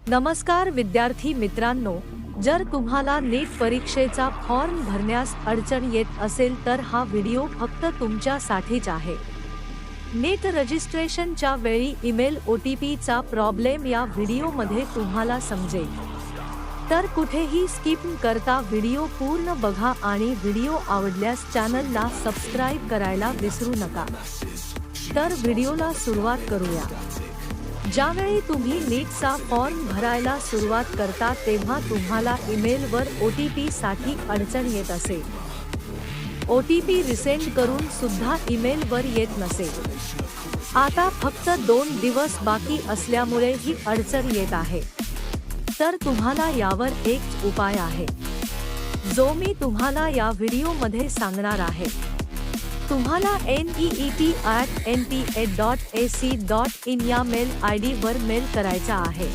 नमस्कार विद्यार्थी मित्रांनो, जर तुम्हाला नीट परीक्षेचा फॉर्म भरण्यास अडचण येत असेल तर हा व्हिडिओ फक्त तुमच्यासाठीच आहे. नीट रजिस्ट्रेशनच्या वेळी ईमेल OTP चा प्रॉब्लेम या व्हिडिओमध्ये तुम्हाला समजेल. तर कुठेही स्किप करता व्हिडिओ पूर्ण बघा आणि व्हिडिओ आवडल्यास चॅनलला सबस्क्राइब करायला विसरू नका. तर व्हिडिओला सुरुवात करूया. ज्यावेळी तुम्ही नीटचा फॉर्म भरायला सुरुवात करता तेव्हा तुम्हाला ईमेलवर OTP साठी अडचण येत असेल. OTP रिसेंड करून सुद्धा ईमेलवर येत नसेल. आता फक्त 2 दिवस बाकी असल्यामुळे ही अडचण येत आहे. तर तुम्हाला यावर एक उपाय आहे, जो मी तुम्हाला या व्हिडिओमध्ये सांगणार आहे. तुम्हाला neet@nta.ac.in या मेल ID वर मेल करायचा आहे.